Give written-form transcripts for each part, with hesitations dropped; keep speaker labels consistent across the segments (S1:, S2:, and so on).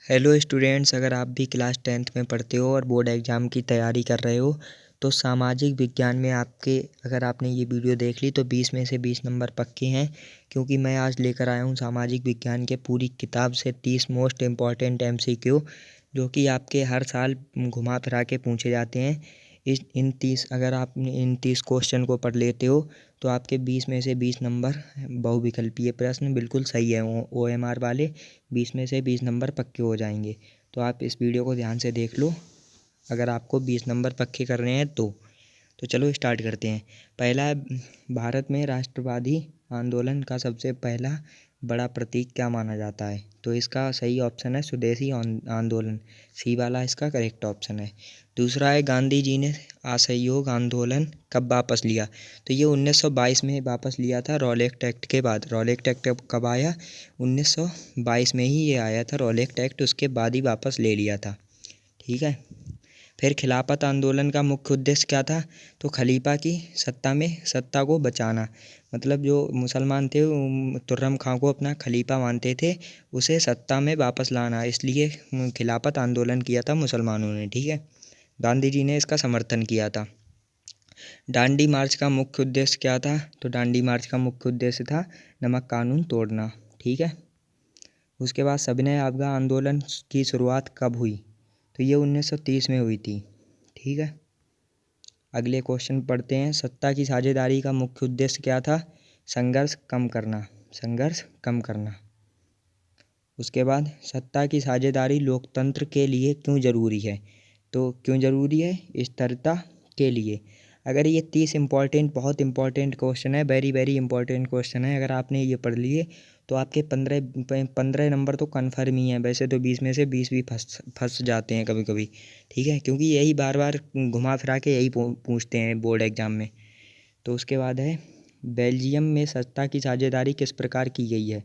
S1: Hello students, अगर आप भी क्लास 10th में पढ़ते हो और बोर्ड एग्ज़ाम की तैयारी कर रहे हो तो सामाजिक विज्ञान में आपके अगर आपने ये वीडियो देख ली तो 20 में से 20 नंबर पक्के हैं। क्योंकि मैं आज लेकर आया हूँ सामाजिक विज्ञान के पूरी किताब से 30 मोस्ट इम्पॉर्टेंट MCQ जो कि आपके हर साल घुमा फिरा के पूछे जाते हैं। अगर आप इन 30 क्वेश्चन को पढ़ लेते हो तो आपके 20 में से 20 नंबर बहुविकल्पीय प्रश्न बिल्कुल सही है, OMR वाले 20 में से 20 नंबर पक्के हो जाएंगे। तो आप इस वीडियो को ध्यान से देख लो अगर आपको 20 नंबर पक्के करने हैं तो चलो स्टार्ट करते हैं। पहला है, भारत में राष्ट्रवादी आंदोलन का सबसे पहला बड़ा प्रतीक क्या माना जाता है? तो इसका सही ऑप्शन है स्वदेशी आंदोलन। सी वाला इसका करेक्ट ऑप्शन है। दूसरा है, गांधी जी ने असहयोग आंदोलन कब वापस लिया? तो ये 1922 में वापस लिया था, रॉलेट एक्ट के बाद। रॉलेट एक्ट कब आया? 1922 में ही ये आया था रॉलेट एक्ट, उसके बाद ही वापस ले लिया था। ठीक है। फिर खिलाफत आंदोलन का मुख्य उद्देश्य क्या था? तो खलीफा की सत्ता को बचाना। मतलब जो मुसलमान थे तुर्रम खां को अपना खलीफा मानते थे, उसे सत्ता में वापस लाना, इसलिए खिलाफत आंदोलन किया था मुसलमानों ने। ठीक है। गांधी जी ने इसका समर्थन किया था। दांडी मार्च का मुख्य उद्देश्य क्या था? तो दांडी मार्च का मुख्य उद्देश्य था नमक कानून तोड़ना। ठीक है। उसके बाद सविनय अवज्ञा आंदोलन की शुरुआत कब हुई? तो ये 1930 में हुई थी। ठीक है। अगले क्वेश्चन पढ़ते हैं। सत्ता की साझेदारी का मुख्य उद्देश्य क्या था? संघर्ष कम करना। उसके बाद सत्ता की साझेदारी लोकतंत्र के लिए क्यों जरूरी है? तो क्यों जरूरी है? स्थिरता के लिए। अगर ये 30 बहुत इंपॉर्टेंट क्वेश्चन है, वेरी वेरी इंपॉर्टेंट क्वेश्चन है। अगर आपने ये पढ़ लिए तो आपके 15 नंबर तो कन्फर्म ही है। वैसे तो 20 में से 20 भी फंस जाते हैं कभी कभी। ठीक है, क्योंकि यही बार बार घुमा फिरा के यही पूछते हैं बोर्ड एग्जाम में। तो उसके बाद है, बेल्जियम में सत्ता की साझेदारी किस प्रकार की गई है?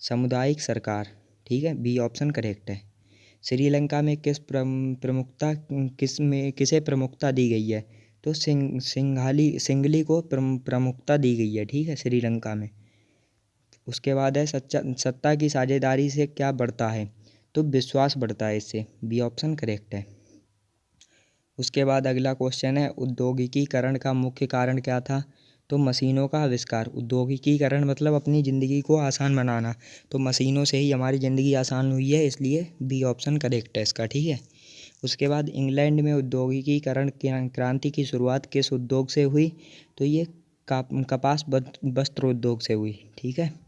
S1: सामुदायिक सरकार। ठीक है, बी ऑप्शन करेक्ट है। श्रीलंका में किसे प्रमुखता दी गई है? तो सिंघली को प्रमुखता दी गई है। ठीक है, श्रीलंका में। उसके बाद है, सत्ता की साझेदारी से क्या बढ़ता है? तो विश्वास बढ़ता है इससे। बी ऑप्शन करेक्ट है। उसके बाद अगला क्वेश्चन है, औद्योगिकीकरण का मुख्य कारण क्या था? तो मशीनों का आविष्कार। औद्योगिकीकरण मतलब अपनी ज़िंदगी को आसान बनाना, तो मशीनों से ही हमारी ज़िंदगी आसान हुई है, इसलिए बी ऑप्शन करेक्ट है इसका। ठीक है। उसके बाद इंग्लैंड में औद्योगिकीकरण क्रांति की शुरुआत किस उद्योग से हुई? तो ये कपास वस्त्र उद्योग से हुई। ठीक है।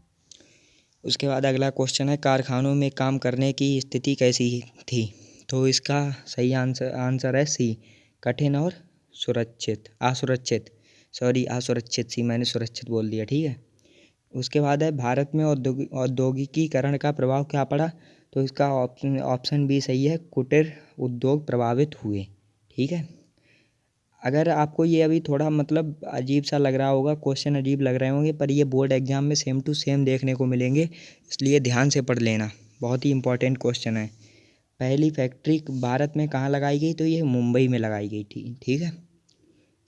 S1: उसके बाद अगला क्वेश्चन है, कारखानों में काम करने की स्थिति कैसी थी? तो इसका सही आंसर है सी, कठिन और असुरक्षित। सी, मैंने सुरक्षित बोल दिया। ठीक है। उसके बाद है, भारत में औद्योगिकीकरण का प्रभाव क्या पड़ा? तो इसका ऑप्शन बी सही है, कुटीर उद्योग प्रभावित हुए। ठीक है। अगर आपको ये अभी थोड़ा मतलब अजीब सा लग रहा होगा, क्वेश्चन अजीब लग रहे होंगे, पर ये बोर्ड एग्जाम में सेम टू सेम देखने को मिलेंगे, इसलिए ध्यान से पढ़ लेना। बहुत ही इंपॉर्टेंट क्वेश्चन है। पहली फैक्ट्री भारत में कहाँ लगाई गई? तो ये मुंबई में लगाई गई थी। ठीक है।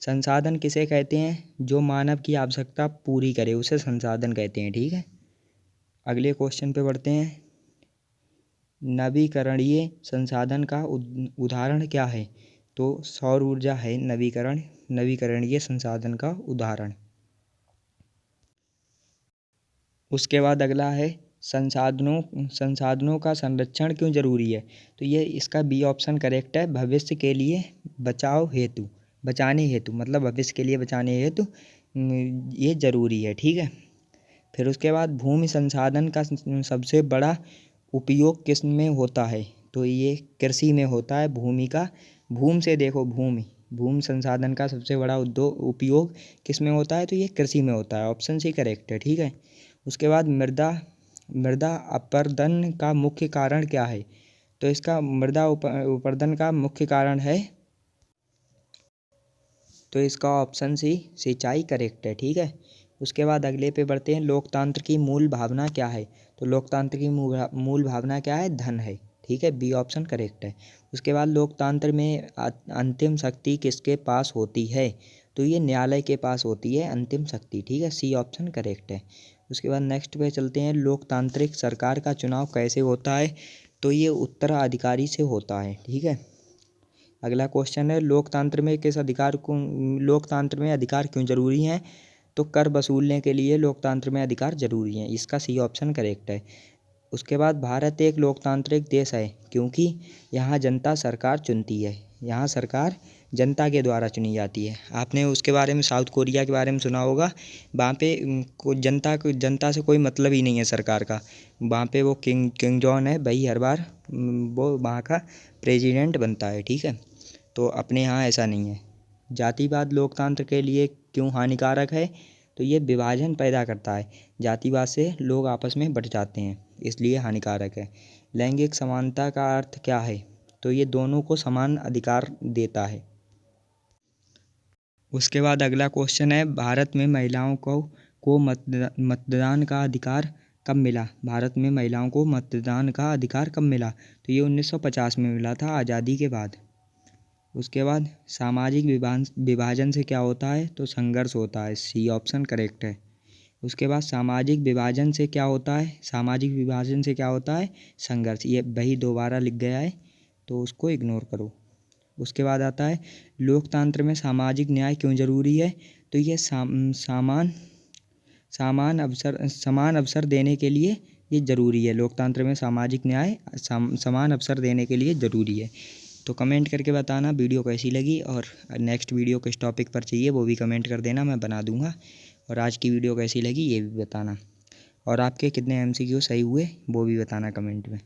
S1: संसाधन किसे कहते हैं? जो मानव की आवश्यकता पूरी करे उसे संसाधन कहते हैं। ठीक है। अगले क्वेश्चन पे बढ़ते हैं। नवीकरणीय संसाधन का उदाहरण क्या है? तो सौर ऊर्जा है नवीकरणीय संसाधन का उदाहरण। उसके बाद अगला है, संसाधनों का संरक्षण क्यों जरूरी है? तो ये इसका बी ऑप्शन करेक्ट है, भविष्य के लिए बचाने हेतु मतलब भविष्य के लिए बचाने हेतु ये जरूरी है। ठीक है। फिर उसके बाद, भूमि संसाधन का सबसे बड़ा उपयोग किस में होता है? तो ये कृषि में होता है। भूमि संसाधन का सबसे बड़ा उपयोग किस में होता है? तो ये कृषि में होता है। ऑप्शन सी करेक्ट है। ठीक है। उसके बाद, मृदा अपरदन का मुख्य कारण क्या है? तो इसका मृदा अपरदन का मुख्य कारण है, तो इसका ऑप्शन सी सिंचाई करेक्ट है। ठीक है। उसके बाद अगले पे बढ़ते हैं, लोकतंत्र की मूल भावना क्या है? तो लोकतंत्र की मूल भावना क्या है? धन है। ठीक है, बी ऑप्शन करेक्ट है। उसके बाद, लोकतंत्र में अंतिम शक्ति किसके पास होती है? तो ये न्यायालय के पास होती है अंतिम शक्ति। ठीक है, सी ऑप्शन करेक्ट है। उसके बाद नेक्स्ट पे चलते हैं, लोकतांत्रिक सरकार का चुनाव कैसे होता है? तो ये उत्तराधिकारी से होता है। ठीक है। अगला क्वेश्चन है, लोकतंत्र में अधिकार क्यों जरूरी हैं? तो कर वसूलने के लिए लोकतंत्र में अधिकार जरूरी है। इसका सी ऑप्शन करेक्ट है। उसके बाद भारत एक लोकतांत्रिक देश है क्योंकि यहाँ जनता सरकार चुनती है। यहाँ सरकार जनता के द्वारा चुनी जाती है। आपने उसके बारे में, साउथ कोरिया के बारे में सुना होगा। वहाँ पे जनता से कोई मतलब ही नहीं है सरकार का। वहाँ पे वो किंग जॉन है, वही हर बार वो वहाँ का प्रेसिडेंट बनता है। ठीक है। तो अपने यहाँ ऐसा नहीं है। जातिवाद लोकतंत्र के लिए क्यों हानिकारक है? तो ये विभाजन पैदा करता है। जातिवाद से लोग आपस में बँट जाते हैं, इसलिए हानिकारक है। लैंगिक समानता का अर्थ क्या है? तो ये दोनों को समान अधिकार देता है। उसके बाद अगला क्वेश्चन है, भारत में महिलाओं को मतदान का अधिकार कब मिला? भारत में महिलाओं को मतदान का अधिकार कब मिला? तो ये 1950 में मिला था, आज़ादी के बाद। उसके बाद सामाजिक विभाजन से क्या होता है? तो संघर्ष होता है। सी ऑप्शन करेक्ट है। उसके बाद सामाजिक विभाजन से क्या होता है? सामाजिक विभाजन से क्या होता है? संघर्ष। ये वही दोबारा लिख गया है, तो उसको इग्नोर करो। उसके बाद आता है, लोकतंत्र में सामाजिक न्याय क्यों जरूरी है? तो ये समान अवसर देने के लिए ये ज़रूरी है। लोकतंत्र में सामाजिक न्याय समान अवसर देने के लिए ज़रूरी है। तो कमेंट करके बताना वीडियो कैसी लगी, और नेक्स्ट वीडियो किस टॉपिक पर चाहिए वो भी कमेंट कर देना, मैं बना दूंगा। और आज की वीडियो कैसी लगी ये भी बताना, और आपके कितने MCQ सही हुए वो भी बताना कमेंट में।